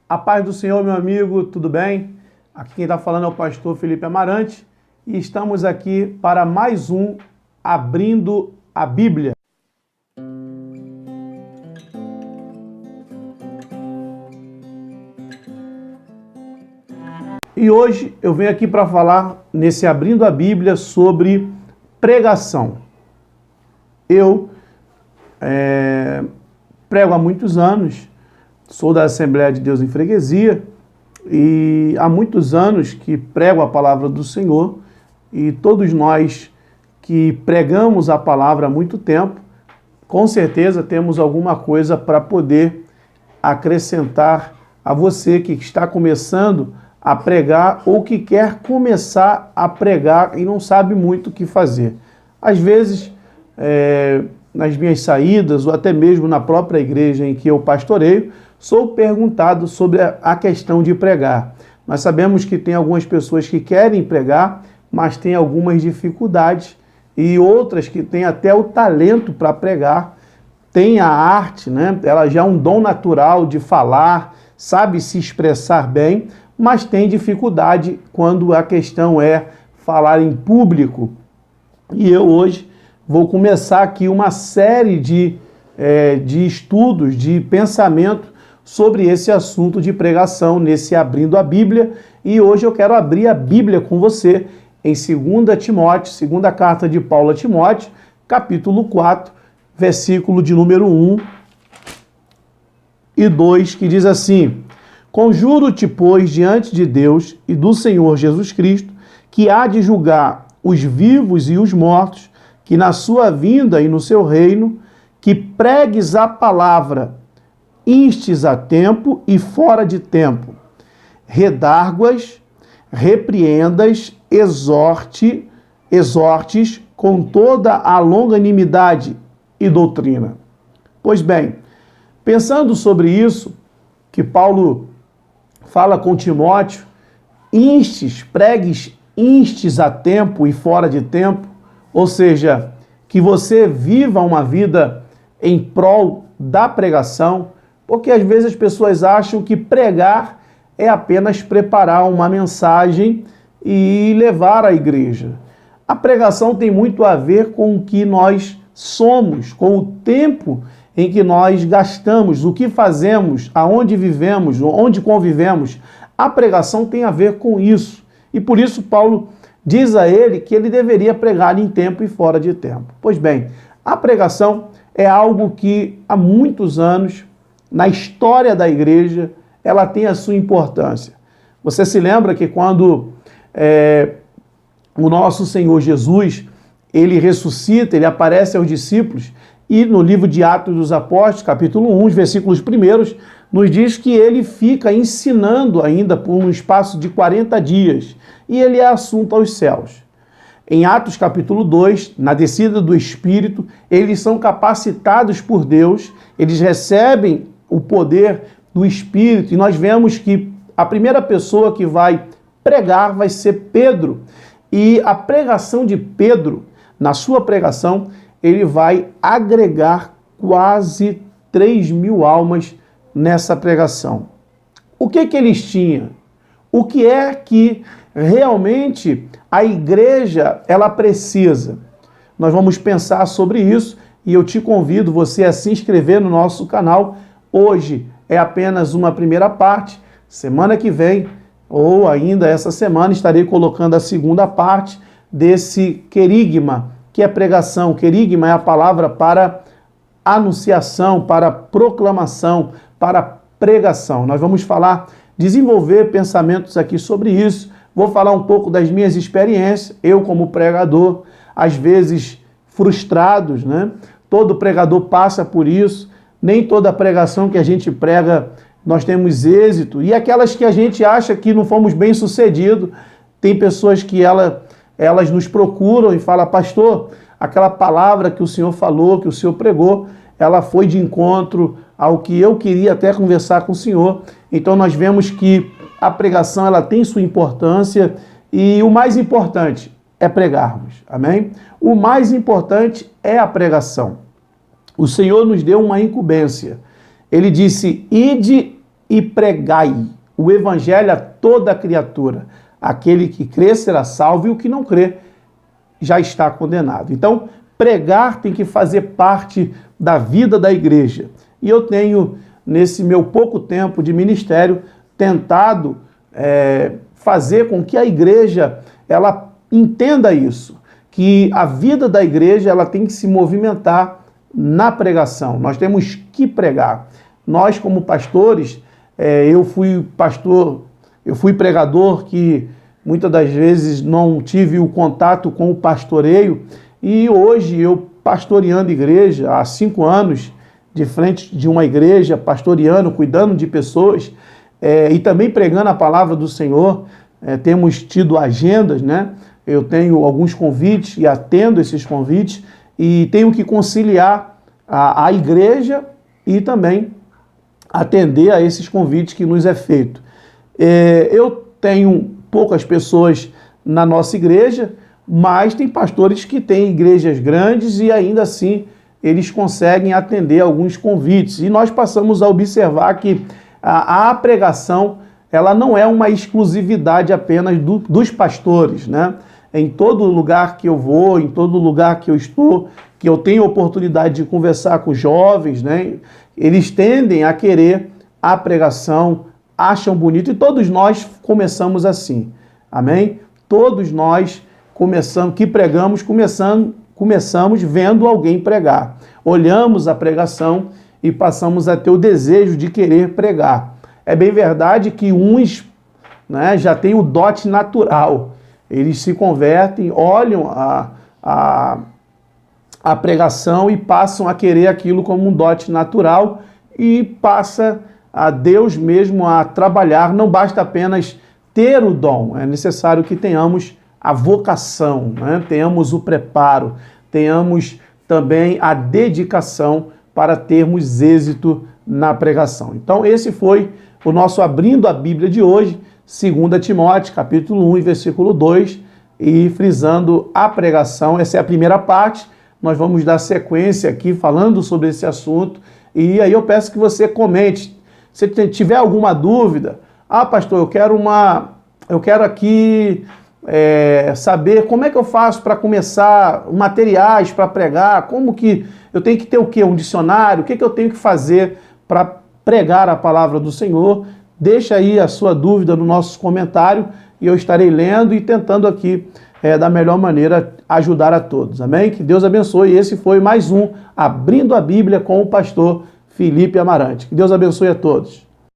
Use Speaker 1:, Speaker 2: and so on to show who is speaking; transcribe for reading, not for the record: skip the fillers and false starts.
Speaker 1: A paz do Senhor, meu amigo, tudo bem? Aqui quem está falando é o pastor Felipe Amarante e estamos aqui para mais um Abrindo a Bíblia. E hoje eu venho aqui para falar, nesse Abrindo a Bíblia, sobre pregação. Eu prego há muitos anos, sou da Assembleia de Deus em Freguesia e há muitos anos que prego a palavra do Senhor, e todos nós que pregamos a palavra há muito tempo, com certeza temos alguma coisa para poder acrescentar a você que está começando a pregar ou que quer começar a pregar e não sabe muito o que fazer. Às vezes, nas minhas saídas ou até mesmo na própria igreja em que eu pastoreio, sou perguntado sobre a questão de pregar. Nós sabemos que tem algumas pessoas que querem pregar, mas tem algumas dificuldades, e outras que têm até o talento para pregar, tem a arte, né? Ela já é um dom natural de falar, sabe se expressar bem, mas tem dificuldade quando a questão é falar em público. E eu hoje vou começar aqui uma série de estudos, de pensamento sobre esse assunto de pregação, nesse Abrindo a Bíblia. E hoje eu quero abrir a Bíblia com você em 2 Timóteo, segunda carta de Paulo a Timóteo, capítulo 4, versículo de número 1 e 2, que diz assim: Conjuro-te, pois, diante de Deus e do Senhor Jesus Cristo, que há de julgar os vivos e os mortos, que na sua vinda e no seu reino, que pregues a palavra, instes a tempo e fora de tempo, redarguas, repreendas, exortes com toda a longanimidade e doutrina. Pois bem, pensando sobre isso, que Paulo fala com Timóteo, pregues instes a tempo e fora de tempo, ou seja, que você viva uma vida em prol da pregação, porque às vezes as pessoas acham que pregar é apenas preparar uma mensagem e levar à igreja. A pregação tem muito a ver com o que nós somos, com o tempo em que nós gastamos, o que fazemos, aonde vivemos, onde convivemos. A pregação tem a ver com isso. E por isso Paulo diz a ele que ele deveria pregar em tempo e fora de tempo. Pois bem, a pregação é algo que há muitos anos, na história da igreja, ela tem a sua importância. Você se lembra que quando o nosso Senhor Jesus, ele ressuscita, ele aparece aos discípulos, e no livro de Atos dos Apóstolos, capítulo 1, os versículos primeiros, nos diz que ele fica ensinando ainda por um espaço de 40 dias, e ele é assunto aos céus. Em Atos capítulo 2, na descida do Espírito, eles são capacitados por Deus, eles recebem o poder do Espírito, e nós vemos que a primeira pessoa que vai pregar vai ser Pedro. E a pregação de Pedro, na sua pregação, ele vai agregar quase 3.000 almas nessa pregação. O que eles tinham? O que é que realmente a igreja ela precisa? Nós vamos pensar sobre isso e eu te convido você a se inscrever no nosso canal. Hoje é apenas uma primeira parte. Semana que vem, ou ainda essa semana, estarei colocando a segunda parte desse querigma, que é pregação. Querigma é a palavra para anunciação, para proclamação, para pregação. Nós vamos desenvolver pensamentos aqui sobre isso. Vou falar um pouco das minhas experiências, eu como pregador, às vezes frustrados, né? Todo pregador passa por isso, nem toda pregação que a gente prega nós temos êxito, e aquelas que a gente acha que não fomos bem sucedidos, tem pessoas que elas nos procuram e falam: pastor, aquela palavra que o senhor falou, que o senhor pregou, ela foi de encontro ao que eu queria até conversar com o senhor. Então nós vemos que a pregação ela tem sua importância, e o mais importante é pregarmos, amém? O mais importante é a pregação. O Senhor nos deu uma incumbência. Ele disse: ide e pregai o evangelho a toda criatura. Aquele que crê será salvo e o que não crê já está condenado. Então, pregar tem que fazer parte da vida da igreja. E eu tenho, nesse meu pouco tempo de ministério, tentado fazer com que a igreja ela entenda isso, que a vida da igreja ela tem que se movimentar na pregação. Nós temos que pregar. Nós, como pastores, eu fui pastor, eu fui pregador que muitas das vezes não tive o contato com o pastoreio, e hoje eu pastoreando igreja há 5 anos, de frente de uma igreja, pastoreando, cuidando de pessoas, e também pregando a palavra do Senhor. Temos tido agendas, né? Eu tenho alguns convites e atendo esses convites, e tenho que conciliar a igreja e também atender a esses convites que nos é feito. Eu tenho poucas pessoas na nossa igreja, mas tem pastores que têm igrejas grandes e ainda assim eles conseguem atender alguns convites. E nós passamos a observar que a pregação ela não é uma exclusividade apenas dos pastores, né? Em todo lugar que eu vou, em todo lugar que eu estou, que eu tenho oportunidade de conversar com jovens, né? Eles tendem a querer a pregação, acham bonito, e todos nós começamos assim, amém? Todos nós começamos vendo alguém pregar. Olhamos a pregação e passamos a ter o desejo de querer pregar. É bem verdade que uns, né, já têm o dote natural. Eles se convertem, olham a pregação e passam a querer aquilo como um dote natural, e passa a Deus mesmo a trabalhar. Não basta apenas ter o dom, é necessário que tenhamos a vocação, né? Tenhamos o preparo, tenhamos também a dedicação para termos êxito na pregação. Então esse foi o nosso Abrindo a Bíblia de hoje, 2 Timóteo, capítulo 1, versículo 2, e frisando a pregação. Essa é a primeira parte. Nós vamos dar sequência aqui falando sobre esse assunto, e aí eu peço que você comente. Se tiver alguma dúvida, pastor, eu quero aqui saber como é que eu faço para começar, materiais para pregar, como que eu tenho que ter o quê? Um dicionário? O que eu tenho que fazer para pregar a palavra do Senhor? Deixa aí a sua dúvida no nosso comentário e eu estarei lendo e tentando aqui, da melhor maneira, ajudar a todos. Amém? Que Deus abençoe. Esse foi mais um Abrindo a Bíblia com o pastor Felipe Amarante. Que Deus abençoe a todos.